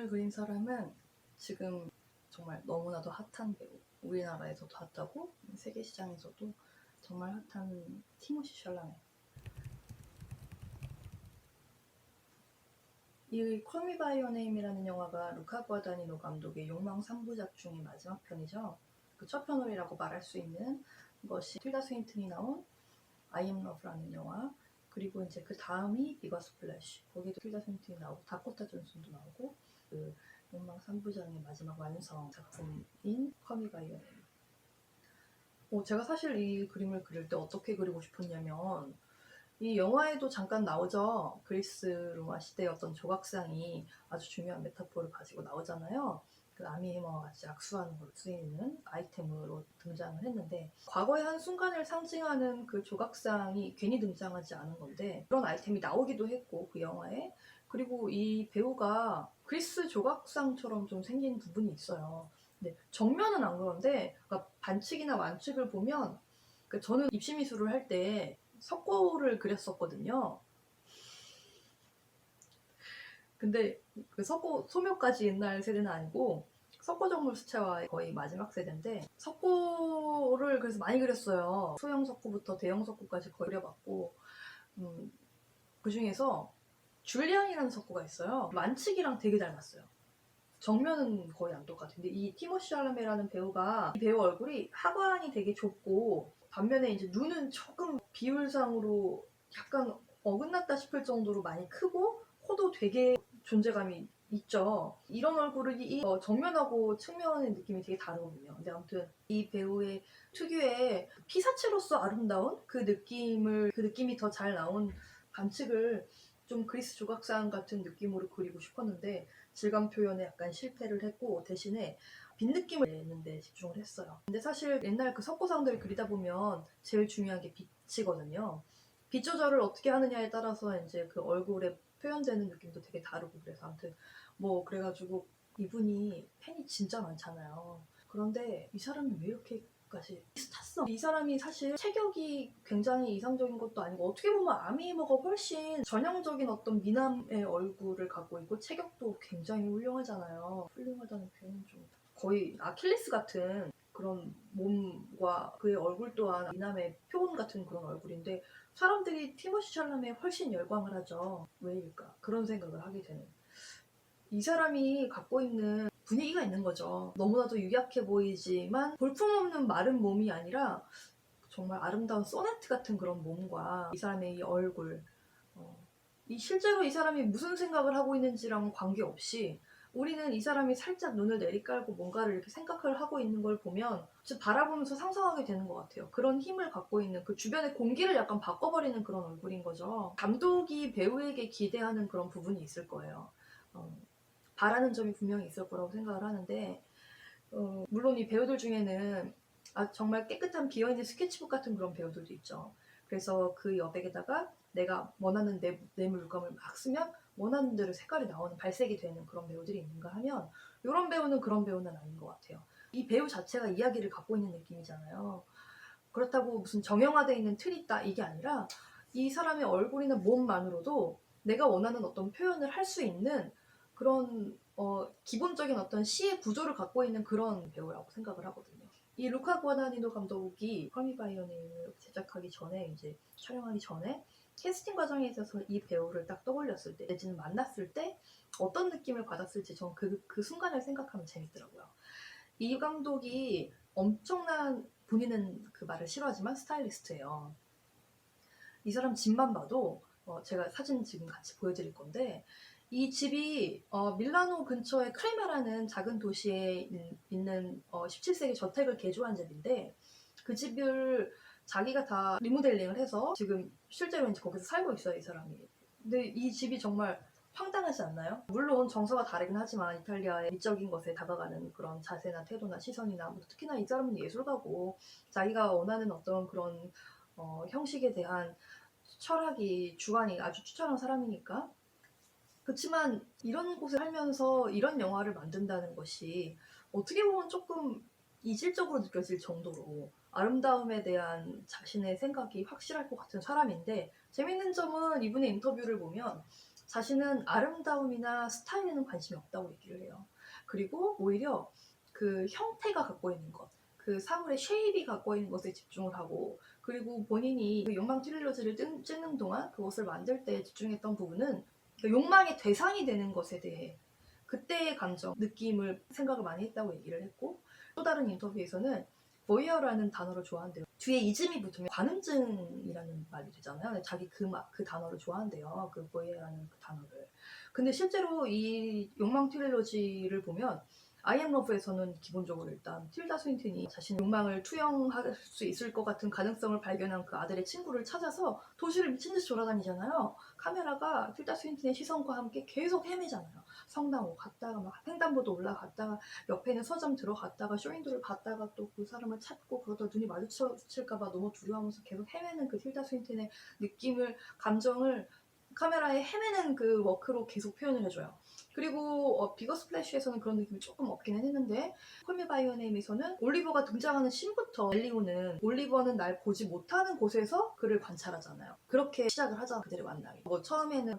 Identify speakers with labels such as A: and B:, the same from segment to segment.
A: 그린 사람은 지금 정말 너무나도 핫한 배우, 우리나라에서도 핫하고 세계 시장에서도 정말 핫한 티모시 샬라메. 이 콜 미 바이 유 네임이라는 영화가 루카 과다니노 감독의 욕망 3부작 중의 마지막 편이죠. 그 첫 편이라고 말할 수 있는 것이 틸다 스윈튼이 나온 I Am Love라는 영화, 그리고 이제 그 다음이 비거 스플래시, 거기도 틸다 스윈튼이 나오고 다코타 존슨도 나오고, 그 욕망 3부작의 마지막 완성 작품인 콜 미 바이 유 네임. 제가 사실 이 그림을 그릴 때 어떻게 그리고 싶었냐면, 이 영화에도 잠깐 나오죠. 그리스 로마 시대의 어떤 조각상이 아주 중요한 메타포를 가지고 나오잖아요. 그 아미 해머와 같이 악수하는 걸로 쓰이는 아이템으로 등장을 했는데, 과거의 한 순간을 상징하는 그 조각상이 괜히 등장하지 않은 건데, 그런 아이템이 나오기도 했고 그 영화에. 그리고 이 배우가 그리스 조각상처럼 좀 생긴 부분이 있어요. 근데 정면은 안 그런데, 그러니까 반칙이나 완칙을 보면, 저는 입시미술을 할때 석고를 그렸었거든요. 근데 그 석고 소묘까지 옛날 세대는 아니고 석고정물 수채화 거의 마지막 세대인데, 석고를 그래서 많이 그렸어요. 소형 석고부터 대형 석고까지 거의 그려봤고, 그 중에서 줄리안이라는 석고가 있어요. 만칙이랑 되게 닮았어요. 정면은 거의 안 똑같은데, 이 티모시 샬라메라는 배우가, 이 배우 얼굴이 하관이 되게 좁고, 반면에 이제 눈은 조금 비율상으로 약간 어긋났다 싶을 정도로 많이 크고, 코도 되게 존재감이 있죠. 이런 얼굴을 정면하고 측면의 느낌이 되게 다르거든요. 근데 아무튼 이 배우의 특유의 피사체로서 아름다운 그 느낌이 더 잘 나온 반칙을 좀 그리스 조각상 같은 느낌으로 그리고 싶었는데, 질감 표현에 약간 실패를 했고, 대신에 빛 느낌을 내는 데 집중을 했어요. 근데 사실 옛날 그 석고상들을 그리다 보면 제일 중요한 게 빛이거든요. 빛 조절을 어떻게 하느냐에 따라서 이제 그 얼굴에 표현되는 느낌도 되게 다르고, 그래서 아무튼 그래가지고 이분이 팬이 진짜 많잖아요. 그런데 이 사람이 왜 이렇게까지 스타성, 이 사람이 사실 체격이 굉장히 이상적인 것도 아니고, 어떻게 보면 아미모가 훨씬 전형적인 어떤 미남의 얼굴을 갖고 있고, 체격도 굉장히 훌륭하잖아요. 훌륭하다는 표현은 좀 거의 아킬레스 같은 그런 몸과 그의 얼굴 또한 미남의 표본 같은 그런 얼굴인데, 사람들이 티모시 샬라메에 훨씬 열광을 하죠. 왜일까? 그런 생각을 하게 되는. 이 사람이 갖고 있는 분위기가 있는 거죠. 너무나도 유약해 보이지만 볼품없는 마른 몸이 아니라 정말 아름다운 소네트 같은 그런 몸과 이 사람의 이 얼굴, 실제로 이 사람이 무슨 생각을 하고 있는지랑 관계없이 우리는 이 사람이 살짝 눈을 내리깔고 뭔가를 이렇게 생각을 하고 있는 걸 보면 진짜 바라보면서 상상하게 되는 것 같아요. 그런 힘을 갖고 있는, 그 주변의 공기를 약간 바꿔버리는 그런 얼굴인 거죠. 감독이 배우에게 기대하는 그런 부분이 있을 거예요. 바라는 점이 분명히 있을 거라고 생각을 하는데, 물론 이 배우들 중에는 정말 깨끗한 비어있는 스케치북 같은 그런 배우들도 있죠. 그래서 그 여백에다가 내가 원하는 내 물감을 막 쓰면 원하는 대로 색깔이 나오는, 발색이 되는 그런 배우들이 있는가 하면, 이런 배우는 그런 배우는 아닌 것 같아요. 이 배우 자체가 이야기를 갖고 있는 느낌이잖아요. 그렇다고 무슨 정형화되어 있는 틀이 있다 이게 아니라, 이 사람의 얼굴이나 몸만으로도 내가 원하는 어떤 표현을 할 수 있는 그런 기본적인 어떤 시의 구조를 갖고 있는 그런 배우라고 생각을 하거든요. 이 루카 구아다니노 감독이 콜 미 바이 유 네임을 제작하기 전에, 이제 촬영하기 전에 캐스팅 과정에 있어서 이 배우를 딱 떠올렸을 때, 내지는 만났을 때 어떤 느낌을 받았을지 전 그 순간을 생각하면 재밌더라고요. 이 감독이 엄청난, 본인은 그 말을 싫어하지만 스타일리스트예요. 이 사람 집만 봐도, 제가 사진 지금 같이 보여드릴 건데, 이 집이 밀라노 근처의 크레마라는 작은 도시에 있는 17세기 저택을 개조한 집인데, 그 집을 자기가 다 리모델링을 해서 지금 실제로 이제 거기서 살고 있어요, 이 사람이. 근데 이 집이 정말 황당하지 않나요? 물론 정서가 다르긴 하지만 이탈리아의 미적인 것에 다가가는 그런 자세나 태도나 시선이나, 특히나 이 사람은 예술가고 자기가 원하는 어떤 그런 형식에 대한 철학이, 주관이 아주 추천한 사람이니까. 그렇지만 이런 곳에 살면서 이런 영화를 만든다는 것이 어떻게 보면 조금 이질적으로 느껴질 정도로 아름다움에 대한 자신의 생각이 확실할 것 같은 사람인데, 재밌는 점은 이분의 인터뷰를 보면 자신은 아름다움이나 스타일에는 관심이 없다고 얘기를 해요. 그리고 오히려 그 형태가 갖고 있는 것, 그 사물의 쉐입이 갖고 있는 것에 집중을 하고, 그리고 본인이 그 욕망 트릴로지를 찍는 동안 그것을 만들 때 집중했던 부분은 그 욕망의 대상이 되는 것에 대해 그때의 감정, 느낌을 생각을 많이 했다고 얘기를 했고, 또 다른 인터뷰에서는 보이어라는 단어를 좋아한대요. 뒤에 이즘이 붙으면 관음증이라는 말이 되잖아요. 자기 그 단어를 좋아한대요. 그 보이어라는 그 단어를. 근데 실제로 이 욕망 트릴로지를 보면 아이엠 러브에서는 기본적으로 일단 틸다 스윈튼이 자신의 욕망을 투영할 수 있을 것 같은 가능성을 발견한 그 아들의 친구를 찾아서 도시를 미친듯이 돌아다니잖아요. 카메라가 틸다 스윈튼의 시선과 함께 계속 헤매잖아요. 성당으로 갔다가 막 횡단보도 올라갔다가 옆에 있는 서점 들어갔다가 쇼윈도를 갔다가 또 그 사람을 찾고 그러다 눈이 마주칠까봐 너무 두려워하면서 계속 헤매는 그 틸다 스윈튼의 느낌을, 감정을 카메라에 헤매는 그 워크로 계속 표현을 해줘요. 그리고 비거 스플래시에서는 그런 느낌이 조금 없기는 했는데, 콜미 바이 유 네임에서는 올리버가 등장하는 씬부터 엘리오는 올리버는 날 보지 못하는 곳에서 그를 관찰하잖아요. 그렇게 시작을 하자, 그들의 만남이. 뭐 처음에는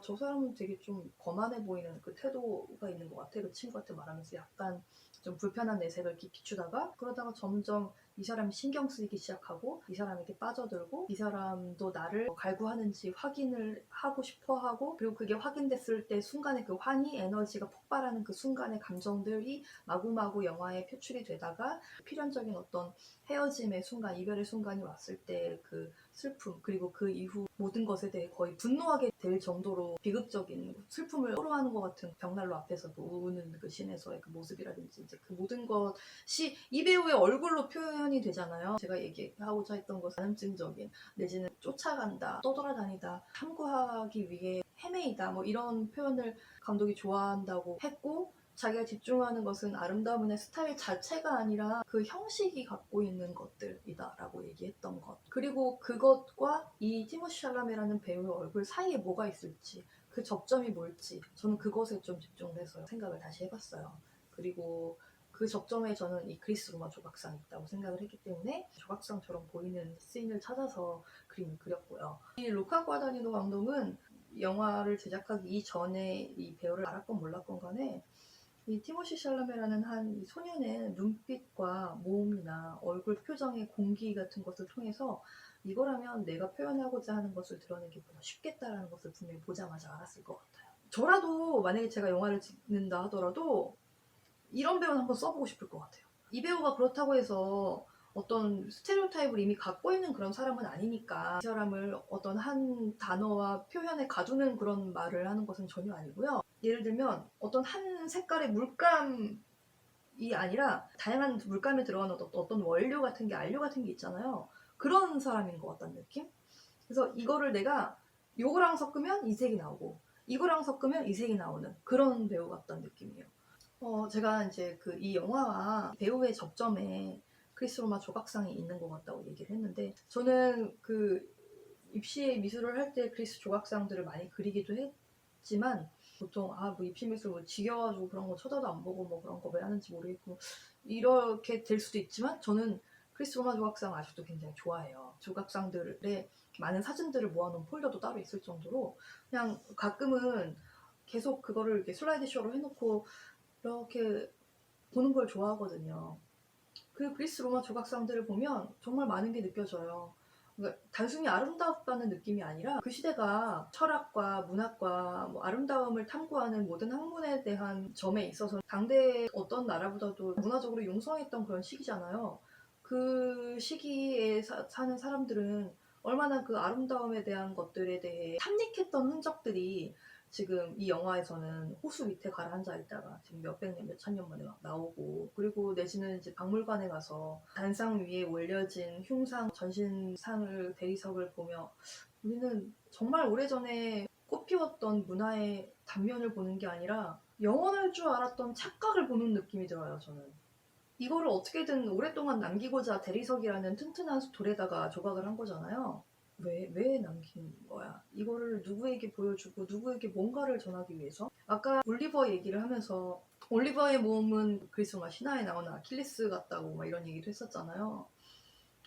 A: 저 사람은 되게 좀 거만해 보이는 그 태도가 있는 것 같아. 그 친구한테 말하면서 약간 좀 불편한 내색을 비추다가, 그러다가 점점 이 사람이 신경 쓰이기 시작하고, 이 사람에게 빠져들고, 이 사람도 나를 갈구하는지 확인을 하고 싶어 하고, 그리고 그게 확인됐을 때 순간에 그 환희, 에너지가 폭발하는 그 순간의 감정들이 마구마구 영화에 표출이 되다가, 필연적인 어떤 헤어짐의 순간, 이별의 순간이 왔을 때 그 슬픔, 그리고 그 이후 모든 것에 대해 거의 분노하게 될 정도로 비극적인 슬픔을 토로하는 것 같은 벽난로 앞에서 우는 그 씬에서의 그 모습이라든지, 이제 그 모든 것이 이 배우의 얼굴로 표현이 되잖아요. 제가 얘기하고자 했던 것은 가늠증적인, 내지는 쫓아간다, 떠돌아다니다, 탐구하기 위해 헤매이다, 뭐 이런 표현을 감독이 좋아한다고 했고, 자기가 집중하는 것은 아름다움의 스타일 자체가 아니라 그 형식이 갖고 있는 것들이다 라고 얘기했던 것, 그리고 그것과 이 티모시 샬라메라는 배우의 얼굴 사이에 뭐가 있을지, 그 접점이 뭘지, 저는 그것에 좀 집중을 해서 생각을 다시 해봤어요. 그리고 그 접점에 저는 이 그리스 로마 조각상이 있다고 생각을 했기 때문에 조각상처럼 보이는 씬을 찾아서 그림을 그렸고요. 이 루카 과다니노 감독은 영화를 제작하기 이전에 이 배우를 알았건 몰랐건 간에 이 티모시 샬라메라는 한 소년의 눈빛과 모음이나 얼굴 표정의 공기 같은 것을 통해서 이거라면 내가 표현하고자 하는 것을 드러내기보다 쉽겠다라는 것을 분명히 보자마자 알았을 것 같아요. 저라도 만약에 제가 영화를 찍는다 하더라도 이런 배우는 한번 써보고 싶을 것 같아요. 이 배우가 그렇다고 해서 어떤 스테레오타입을 이미 갖고 있는 그런 사람은 아니니까 이 사람을 어떤 한 단어와 표현에 가두는 그런 말을 하는 것은 전혀 아니고요. 예를 들면 어떤 한 색깔의 물감이 아니라 다양한 물감에 들어가는 어떤 원료 같은 게, 안료 같은 게 있잖아요. 그런 사람인 것 같다는 느낌? 그래서 이거를 내가 요거랑 섞으면 이 색이 나오고 이거랑 섞으면 이 색이 나오는 그런 배우 같다는 느낌이에요. 제가 이제 이 영화와 배우의 접점에 크리스 로마 조각상이 있는 것 같다고 얘기를 했는데, 저는 그 입시 미술을 할 때 크리스 조각상들을 많이 그리기도 했지만, 보통 뭐 입시 미술 뭐 지겨워가지고 그런 거 쳐다도 안 보고 뭐 그런 거 왜 하는지 모르겠고 이렇게 될 수도 있지만, 저는 크리스 로마 조각상 아직도 굉장히 좋아해요. 조각상들의 많은 사진들을 모아놓은 폴더도 따로 있을 정도로, 그냥 가끔은 계속 그거를 이렇게 슬라이드 쇼로 해놓고 이렇게 보는 걸 좋아하거든요. 그 그리스 로마 조각상들을 보면 정말 많은 게 느껴져요. 그러니까 단순히 아름답다는 느낌이 아니라 그 시대가 철학과 문학과 뭐 아름다움을 탐구하는 모든 학문에 대한 점에 있어서 당대 어떤 나라보다도 문화적으로 융성했던 그런 시기잖아요. 그 시기에 사는 사람들은 얼마나 그 아름다움에 대한 것들에 대해 탐닉했던 흔적들이 지금 이 영화에서는 호수 밑에 가라앉아 있다가 지금 몇백 년, 몇천 년 만에 막 나오고, 그리고 내지는 이제 박물관에 가서 단상 위에 올려진 흉상, 전신상을, 대리석을 보며 우리는 정말 오래전에 꽃피웠던 문화의 단면을 보는 게 아니라 영원할 줄 알았던 착각을 보는 느낌이 들어요, 저는. 이거를 어떻게든 오랫동안 남기고자 대리석이라는 튼튼한 돌에다가 조각을 한 거잖아요. 왜 남긴 거야? 이거를 누구에게 보여주고 누구에게 뭔가를 전하기 위해서? 아까 올리버 얘기를 하면서 올리버의 몸은 그리스 로마 신화에 나오는 아킬레스 같다고 막 이런 얘기도 했었잖아요.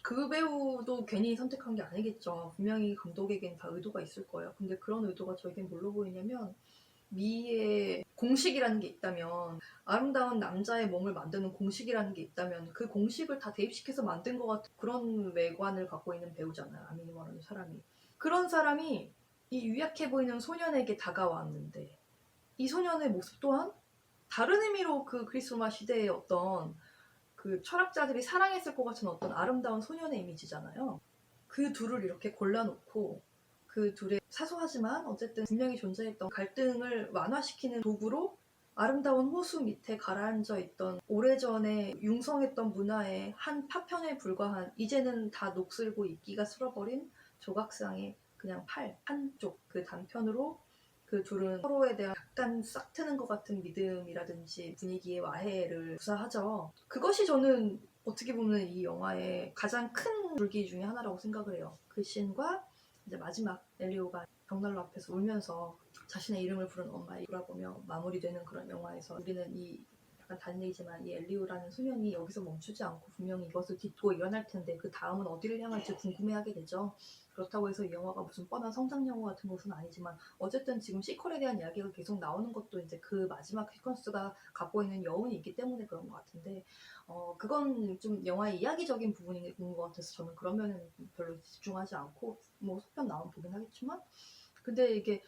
A: 그 배우도 괜히 선택한 게 아니겠죠. 분명히 감독에겐 다 의도가 있을 거예요. 근데 그런 의도가 저에겐 뭘로 보이냐면 미의 공식이라는 게 있다면, 아름다운 남자의 몸을 만드는 공식이라는 게 있다면 그 공식을 다 대입시켜서 만든 것 같은 그런 외관을 갖고 있는 배우잖아요. 아미니 머라는 사람이. 그런 사람이 이 유약해 보이는 소년에게 다가왔는데 이 소년의 모습 또한 다른 의미로 그 그리스 로마 시대의 어떤 그 철학자들이 사랑했을 것 같은 어떤 아름다운 소년의 이미지잖아요. 그 둘을 이렇게 골라놓고 그 둘의 사소하지만 어쨌든 분명히 존재했던 갈등을 완화시키는 도구로 아름다운 호수 밑에 가라앉아 있던 오래전에 융성했던 문화의 한 파편에 불과한, 이제는 다 녹슬고 이끼가 쓸어버린 조각상의 그냥 팔 한쪽 그 단편으로 그 둘은 서로에 대한 약간 싹 트는 것 같은 믿음이라든지 분위기의 와해를 구사하죠. 그것이 저는 어떻게 보면 이 영화의 가장 큰 줄기 중에 하나라고 생각을 해요. 그 씬과 이제 마지막 엘리오가 벽난로 앞에서 울면서 자신의 이름을 부른 엄마를 돌아보며 마무리되는 그런 영화에서 우리는 이 약간 다른 얘기지만 이 엘리오라는 소년이 여기서 멈추지 않고 분명히 이것을 딛고 일어날 텐데 그 다음은 어디를 향할지 궁금해하게 되죠. 그렇다고 해서 이 영화가 무슨 뻔한 성장 영화 같은 것은 아니지만 어쨌든 지금 시퀄에 대한 이야기가 계속 나오는 것도 이제 그 마지막 시퀀스가 갖고 있는 여운이 있기 때문에 그런 것 같은데 그건 좀 영화의 이야기적인 부분인 것 같아서 저는 그런 면에는 별로 집중하지 않고 뭐 속편 나오면 보긴 하겠지만 근데 이게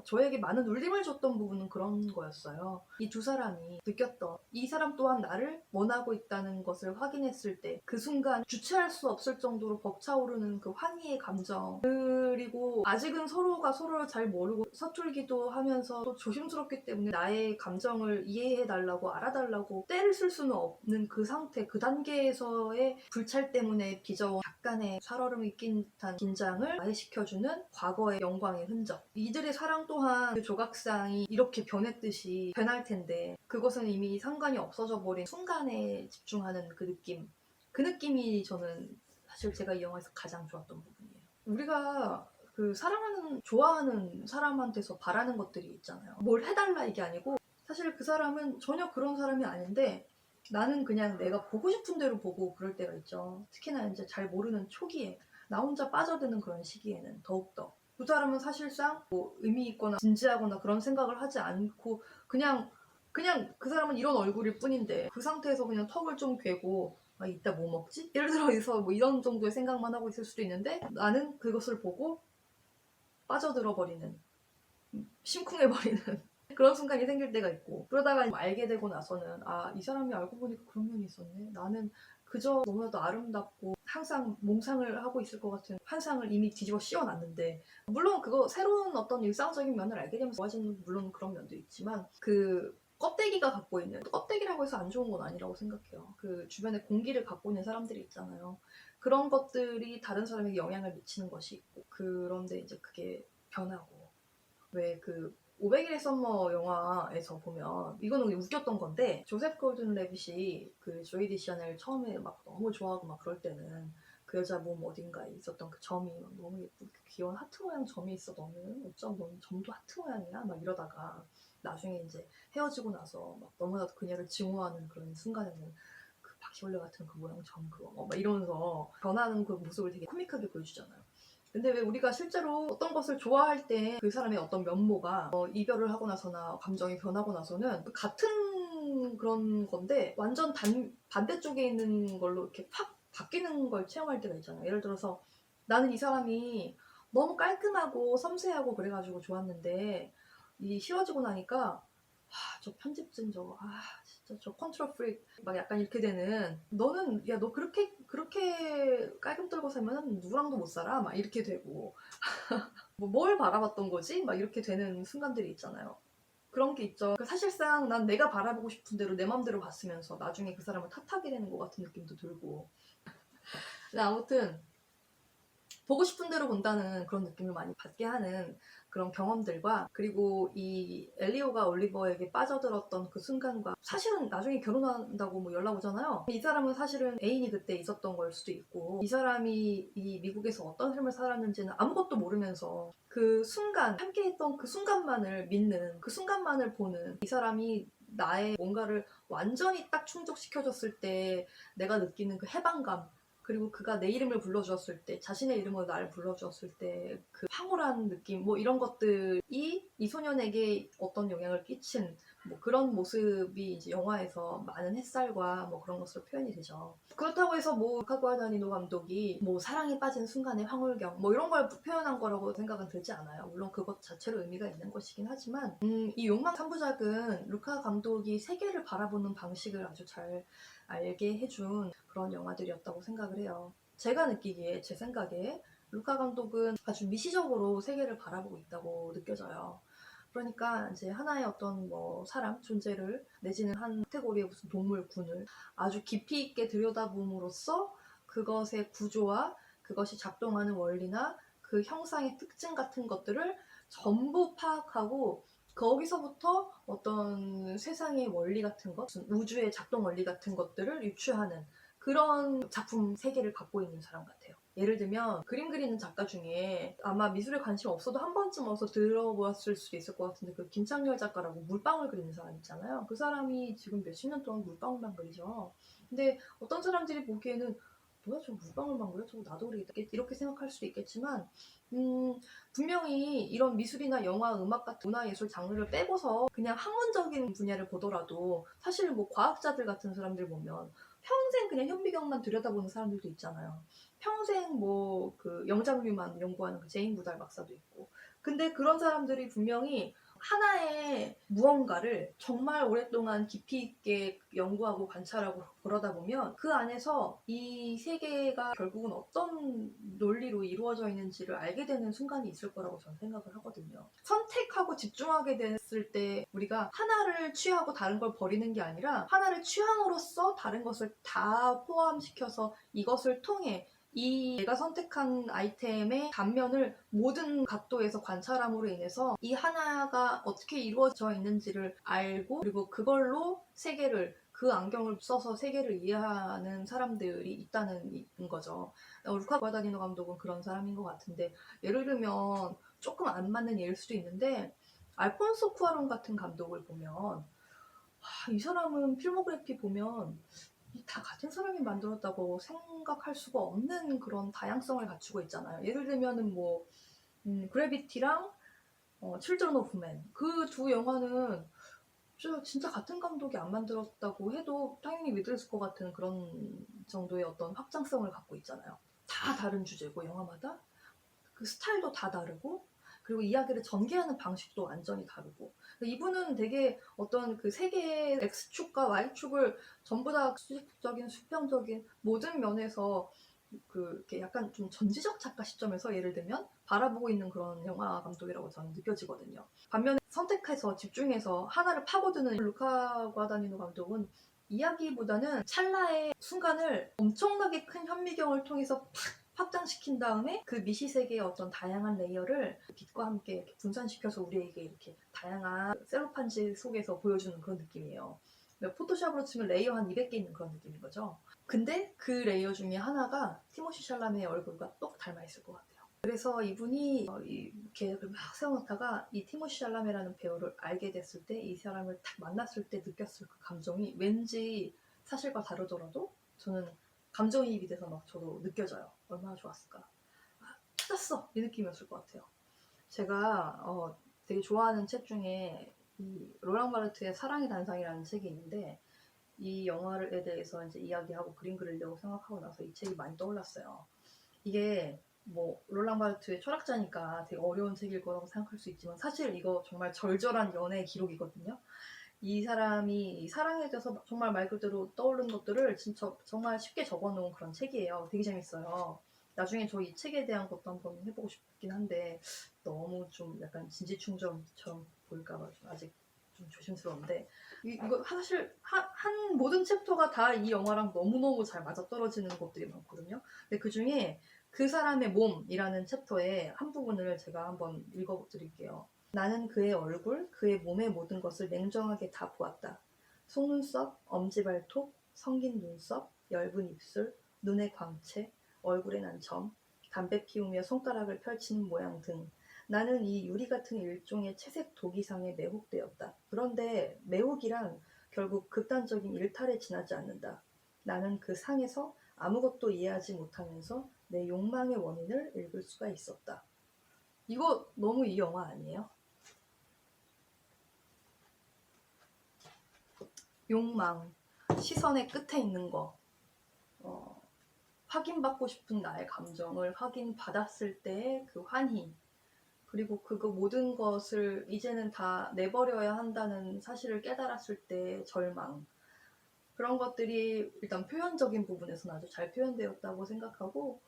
A: 저에게 많은 울림을 줬던 부분은 그런 거였어요. 이 두 사람이 느꼈던 이 사람 또한 나를 원하고 있다는 것을 확인했을 때 그 순간 주체할 수 없을 정도로 벅차오르는 그 환희의 감정, 그리고 아직은 서로가 서로를 잘 모르고 서툴기도 하면서 또 조심스럽기 때문에 나의 감정을 이해해달라고 알아달라고 때를 쓸 수는 없는 그 상태, 그 단계에서의 불찰 때문에 빚어온 약간의 살얼음이 낀 듯한 긴장을 와해시켜주는 과거의 영광의 흔적. 이들의 사랑 또한 그 조각상이 이렇게 변했듯이 변할 텐데 그것은 이미 상관이 없어져 버린 순간에 집중하는 그 느낌. 그 느낌이 저는 사실 제가 이 영화에서 가장 좋았던 부분이에요. 우리가 그 사랑하는, 좋아하는 사람한테서 바라는 것들이 있잖아요. 뭘 해달라 이게 아니고 사실 그 사람은 전혀 그런 사람이 아닌데 나는 그냥 내가 보고 싶은 대로 보고 그럴 때가 있죠. 특히나 이제 잘 모르는 초기에 나 혼자 빠져드는 그런 시기에는 더욱더 그 사람은 사실상 뭐 의미 있거나 진지하거나 그런 생각을 하지 않고 그냥 그 사람은 이런 얼굴일 뿐인데 그 상태에서 그냥 턱을 좀 괴고 아, 이따 뭐 먹지? 예를 들어서 뭐 이런 정도의 생각만 하고 있을 수도 있는데 나는 그것을 보고 빠져들어 버리는, 심쿵해버리는 그런 순간이 생길 때가 있고 그러다가 알게 되고 나서는 아, 이 사람이 알고 보니까 그런 면이 있었네. 나는 그저 너무나도 아름답고 항상 몽상을 하고 있을 것 같은 환상을 이미 뒤집어 씌워놨는데 물론 그거 새로운 어떤 일상적인 면을 알게 되면서 좋아지는 물론 그런 면도 있지만 그 껍데기가 갖고 있는, 껍데기라고 해서 안 좋은 건 아니라고 생각해요. 그 주변에 공기를 갖고 있는 사람들이 있잖아요. 그런 것들이 다른 사람에게 영향을 미치는 것이 있고 그런데 이제 그게 변하고 왜 그 500일의 썸머 영화에서 보면 이거는 웃겼던 건데 조셉 골든 레빗이 그 조이 디션을 처음에 막 너무 좋아하고 막 그럴 때는 그 여자 몸 어딘가에 있었던 그 점이 막 너무 예쁘고 귀여운 하트 모양 점이 있어. 너는 어쩜 넌 점도 하트 모양이야? 막 이러다가 나중에 이제 헤어지고 나서 막 너무나도 그녀를 증오하는 그런 순간에는 그 바퀴벌레 같은 그 모양 점 그거 막 이러면서 변하는 그 모습을 되게 코믹하게 보여주잖아요. 근데 왜 우리가 실제로 어떤 것을 좋아할 때 그 사람의 어떤 면모가 이별을 하고 나서나 감정이 변하고 나서는 같은 그런 건데 완전 반대쪽에 있는 걸로 이렇게 팍 바뀌는 걸 체험할 때가 있잖아요. 예를 들어서 나는 이 사람이 너무 깔끔하고 섬세하고 그래가지고 좋았는데 이 헤어지고 나니까 저 편집증 저거 진짜 저 컨트롤 프릭 막 약간 이렇게 되는, 너는 야 너 그렇게 깔끔 떨고 살면 누구랑도 못 살아 막 이렇게 되고 뭐 뭘 바라봤던 거지 막 이렇게 되는 순간들이 있잖아요. 그런 게 있죠. 사실상 난 내가 바라보고 싶은 대로 내 맘대로 봤으면서 나중에 그 사람을 탓하게 되는 것 같은 느낌도 들고. 근데 아무튼 보고 싶은 대로 본다는 그런 느낌을 많이 받게 하는 그런 경험들과 그리고 이 엘리오가 올리버에게 빠져들었던 그 순간과 사실은 나중에 결혼한다고 뭐 연락 오잖아요. 이 사람은 사실은 애인이 그때 있었던 걸 수도 있고 이 사람이 이 미국에서 어떤 삶을 살았는지는 아무것도 모르면서 그 순간 함께했던 그 순간만을 믿는, 그 순간만을 보는, 이 사람이 나의 뭔가를 완전히 딱 충족시켜줬을 때 내가 느끼는 그 해방감, 그리고 그가 내 이름을 불러주었을 때, 자신의 이름으로 나를 불러주었을 때 그 황홀한 느낌, 뭐 이런 것들이 이 소년에게 어떤 영향을 끼친 뭐 그런 모습이 이제 영화에서 많은 햇살과 뭐 그런 것으로 표현이 되죠. 그렇다고 해서 뭐 루카 구아다니노 감독이 뭐 사랑에 빠진 순간의 황홀경 뭐 이런 걸 표현한 거라고 생각은 들지 않아요. 물론 그것 자체로 의미가 있는 것이긴 하지만 이 욕망 3부작은 루카 감독이 세계를 바라보는 방식을 아주 잘 알게 해준 그런 영화들이었다고 생각을 해요. 제가 느끼기에, 제 생각에 루카 감독은 아주 미시적으로 세계를 바라보고 있다고 느껴져요. 그러니까 이제 하나의 어떤 뭐 사람, 존재를 내지는 한 카테고리의 무슨 동물, 군을 아주 깊이 있게 들여다봄으로써 그것의 구조와 그것이 작동하는 원리나 그 형상의 특징 같은 것들을 전부 파악하고 거기서부터 어떤 세상의 원리 같은 것, 우주의 작동 원리 같은 것들을 유추하는 그런 작품 세계를 갖고 있는 사람 같아요. 예를 들면 그림 그리는 작가 중에 아마 미술에 관심 없어도 한 번쯤 어서 들어보았을 수도 있을 것 같은데 그 김창렬 작가라고 물방울 그리는 사람 있잖아요. 그 사람이 지금 몇십 년 동안 물방울만 그리죠. 근데 어떤 사람들이 보기에는 뭐야 저 물방울만 그려? 저거 나도 그리겠다 이렇게 생각할 수도 있겠지만 분명히 이런 미술이나 영화, 음악 같은 문화예술 장르를 빼고서 그냥 학문적인 분야를 보더라도 사실 뭐 과학자들 같은 사람들 보면 평생 그냥 현미경만 들여다보는 사람들도 있잖아요. 평생 뭐 그 영장류만 연구하는 그 제인 구달 박사도 있고. 근데 그런 사람들이 분명히 하나의 무언가를 정말 오랫동안 깊이 있게 연구하고 관찰하고 그러다 보면 그 안에서 이 세계가 결국은 어떤 논리로 이루어져 있는지를 알게 되는 순간이 있을 거라고 저는 생각을 하거든요. 선택하고 집중하게 됐을 때 우리가 하나를 취하고 다른 걸 버리는 게 아니라 하나를 취함으로써 다른 것을 다 포함시켜서 이것을 통해 이 내가 선택한 아이템의 단면을 모든 각도에서 관찰함으로 인해서 이 하나가 어떻게 이루어져 있는지를 알고 그리고 그걸로 세계를 그 안경을 써서 세계를 이해하는 사람들이 있다는 거죠. 루카 과다니노 감독은 그런 사람인 것 같은데 예를 들면 조금 안 맞는 예일 수도 있는데 알폰소 쿠아론 같은 감독을 보면 이 사람은 필모그래피 보면 다 같은 사람이 만들었다고 생각할 수가 없는 그런 다양성을 갖추고 있잖아요. 예를 들면은 뭐 그래비티랑 칠드런 오브 맨 그 두 영화는 진짜 같은 감독이 안 만들었다고 해도 당연히 믿을 것 같은 그런 정도의 어떤 확장성을 갖고 있잖아요. 다 다른 주제고 영화마다 그 스타일도 다 다르고 그리고 이야기를 전개하는 방식도 완전히 다르고 이분은 되게 어떤 그 세계의 X축과 Y축을 전부 다 수직적인 수평적인 모든 면에서 이렇게 약간 좀 전지적 작가 시점에서 예를 들면 바라보고 있는 그런 영화 감독이라고 저는 느껴지거든요. 반면에 선택해서 집중해서 하나를 파고드는 루카 과다니노 감독은 이야기보다는 찰나의 순간을 엄청나게 큰 현미경을 통해서 팍 확장시킨 다음에 그 미시세계의 어떤 다양한 레이어를 빛과 함께 이렇게 분산시켜서 우리에게 이렇게 다양한 셀로판지 속에서 보여주는 그런 느낌이에요. 포토샵으로 치면 레이어 한 200개 있는 그런 느낌인 거죠. 근데 그 레이어 중에 하나가 티모시 샬라메의 얼굴과 똑 닮아 있을 것 같아요. 그래서 이분이 계획을 막 세워놓다가 이 티모시 샬라메라는 배우를 알게 됐을 때 이 사람을 딱 만났을 때 느꼈을 그 감정이 왠지 사실과 다르더라도 저는 감정이입이 돼서 막 저도 느껴져요. 얼마나 좋았을까. 찾았어! 이 느낌이었을 것 같아요. 제가 되게 좋아하는 책 중에 이 로랑 바르트의 사랑의 단상이라는 책이 있는데 이 영화에 대해서 이제 이야기하고 그림 그리려고 생각하고 나서 이 책이 많이 떠올랐어요. 이게 뭐 롤랑 바르트의 철학자니까 되게 어려운 책일 거라고 생각할 수 있지만 사실 이거 정말 절절한 연애의 기록이거든요. 이 사람이 사랑에 대해서 정말 말 그대로 떠오르는 것들을 진짜 정말 쉽게 적어놓은 그런 책이에요. 되게 재밌어요. 나중에 저 이 책에 대한 것도 한번 해보고 싶긴 한데 너무 좀 약간 진지충전처럼 보일까봐 아직 좀 조심스러운데 이거 사실 한 모든 챕터가 다 이 영화랑 너무너무 잘 맞아떨어지는 것들이 많거든요. 근데 그중에 그 사람의 몸이라는 챕터의 한 부분을 제가 한번 읽어드릴게요. 나는 그의 얼굴, 그의 몸의 모든 것을 냉정하게 다 보았다. 속눈썹, 엄지발톱, 성긴 눈썹, 엷은 입술, 눈의 광채, 얼굴에 난 점, 담배 피우며 손가락을 펼치는 모양 등 나는 이 유리 같은 일종의 채색 도기상에 매혹되었다. 그런데 매혹이란 결국 극단적인 일탈에 지나지 않는다. 나는 그 상에서 아무것도 이해하지 못하면서 내 욕망의 원인을 읽을 수가 있었다. 이거 너무 이 영화 아니에요? 욕망, 시선의 끝에 있는 거, 확인받고 싶은 나의 감정을 확인받았을 때의 그 환희, 그리고 그거 모든 것을 이제는 다 내버려야 한다는 사실을 깨달았을 때의 절망, 그런 것들이 일단 표현적인 부분에서는 아주 잘 표현되었다고 생각하고,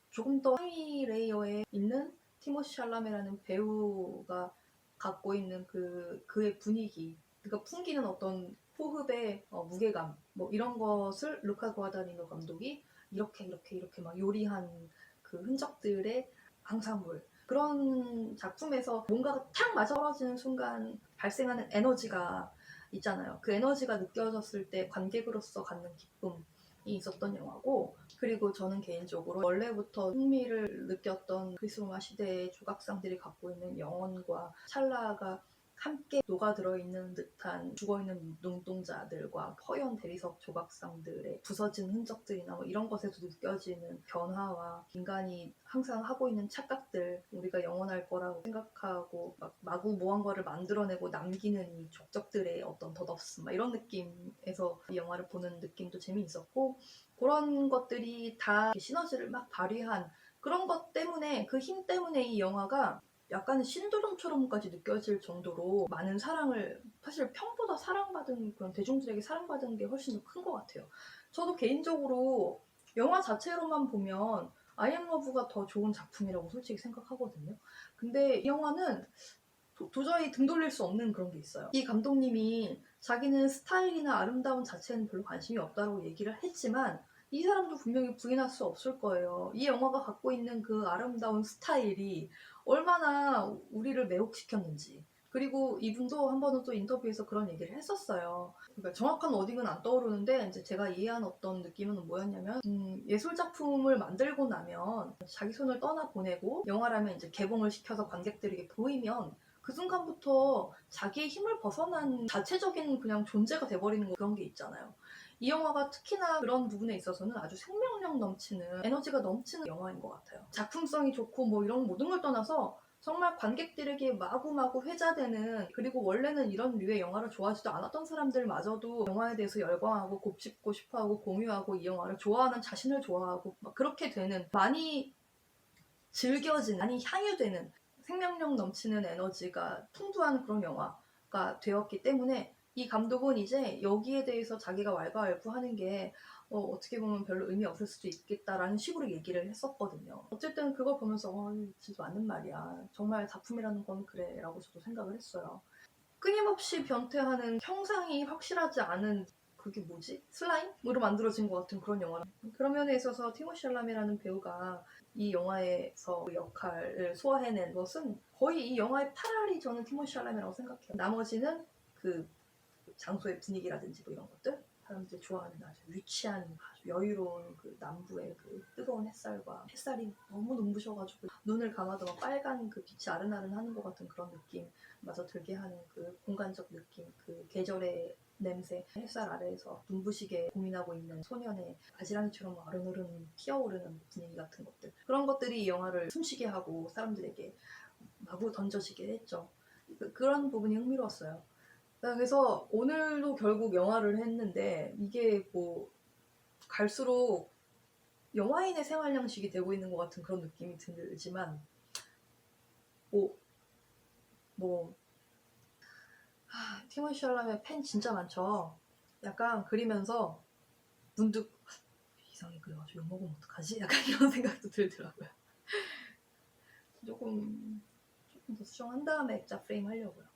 A: 조금 더 상위 레이어에 있는 티모시 샬라메라는 배우가 갖고 있는 그의 분위기, 그러니까 풍기는 어떤 호흡의 무게감, 뭐 이런 것을 루카 구아다니노 감독이 이렇게 막 요리한 그 흔적들의 앙상블, 그런 작품에서 뭔가가 탁 맞아떨어지는 순간 발생하는 에너지가 있잖아요. 그 에너지가 느껴졌을 때 관객으로서 갖는 기쁨이 있었던 영화고, 그리고 저는 개인적으로 원래부터 흥미를 느꼈던 그리스 로마 시대의 조각상들이 갖고 있는 영혼과 찰나가 함께 녹아들어 있는 듯한 죽어있는 눈동자들과 허연 대리석 조각상들의 부서진 흔적들이나 뭐 이런 것에서 느껴지는 변화와 인간이 항상 하고 있는 착각들, 우리가 영원할 거라고 생각하고 막 마구 무언가를 만들어내고 남기는 이 족적들의 어떤 덧없음, 막 이런 느낌에서 이 영화를 보는 느낌도 재미있었고, 그런 것들이 다 시너지를 막 발휘한 그런 것 때문에, 그 힘 때문에 이 영화가 약간 신도림처럼까지 느껴질 정도로 많은 사랑을, 사실 평보다 사랑받은, 그런 대중들에게 사랑받은 게 훨씬 더 큰 것 같아요. 저도 개인적으로 영화 자체로만 보면 아이엠 러브가 더 좋은 작품이라고 솔직히 생각하거든요. 근데 이 영화는 도저히 등 돌릴 수 없는 그런 게 있어요. 이 감독님이 자기는 스타일이나 아름다움 자체는 별로 관심이 없다고 얘기를 했지만, 이 사람도 분명히 부인할 수 없을 거예요. 이 영화가 갖고 있는 그 아름다운 스타일이 얼마나 우리를 매혹시켰는지. 그리고 이분도 한 번은 또 인터뷰에서 그런 얘기를 했었어요. 그러니까 정확한 워딩은 안 떠오르는데, 이제 제가 이해한 어떤 느낌은 뭐였냐면, 예술 작품을 만들고 나면 자기 손을 떠나 보내고 영화라면 이제 개봉을 시켜서 관객들에게 보이면 그 순간부터 자기의 힘을 벗어난 자체적인 그냥 존재가 돼버리는 거, 그런 게 있잖아요. 이 영화가 특히나 그런 부분에 있어서는 아주 생명력 넘치는, 에너지가 넘치는 영화인 것 같아요. 작품성이 좋고 뭐 이런 모든 걸 떠나서 정말 관객들에게 마구마구 회자되는, 그리고 원래는 이런 류의 영화를 좋아하지도 않았던 사람들마저도 영화에 대해서 열광하고 곱씹고 싶어하고 공유하고 이 영화를 좋아하는 자신을 좋아하고 막 그렇게 되는, 많이 즐겨지는, 많이 향유되는, 생명력 넘치는 에너지가 풍부한 그런 영화가 되었기 때문에, 이 감독은 이제 여기에 대해서 자기가 왈가왈부하는 게 어떻게 보면 별로 의미 없을 수도 있겠다라는 식으로 얘기를 했었거든요. 어쨌든 그걸 보면서 진짜 맞는 말이야. 정말 작품이라는 건 그래 라고 저도 생각을 했어요. 끊임없이 변태하는 형상이 확실하지 않은, 그게 뭐지? 슬라임으로 만들어진 것 같은 그런 영화라. 그런 면에 있어서 티모시 샬라메라는 배우가 이 영화에서 그 역할을 소화해낸 것은 거의 이 영화의 8할이 저는 티모시 샬라메라고 생각해요. 나머지는 그 장소의 분위기라든지 뭐 이런 것들, 사람들이 좋아하는 아주 유치한, 아주 여유로운 그 남부의 그 뜨거운 햇살과, 햇살이 너무 눈부셔가지고 눈을 감아도 막 빨간 그 빛이 아른아른하는 것 같은 그런 느낌 마저 들게 하는 그 공간적 느낌, 그 계절의 냄새, 햇살 아래에서 눈부시게 고민하고 있는 소년의 바지런이처럼 아른아른 피어오르는 분위기 같은 것들, 그런 것들이 이 영화를 숨쉬게 하고 사람들에게 마구 던져지게 했죠. 그런 부분이 흥미로웠어요. 그래서 오늘도 결국 영화를 했는데, 이게 뭐 갈수록 영화인의 생활 양식이 되고 있는 것 같은 그런 느낌이 들지만, 뭐 티모시 샬라메 팬 진짜 많죠. 약간 그리면서 문득 이상하게 그래가지고 욕먹으면 어떡하지? 약간 이런 생각도 들더라고요. 조금 더 수정한 다음에 액자 프레임 하려고요.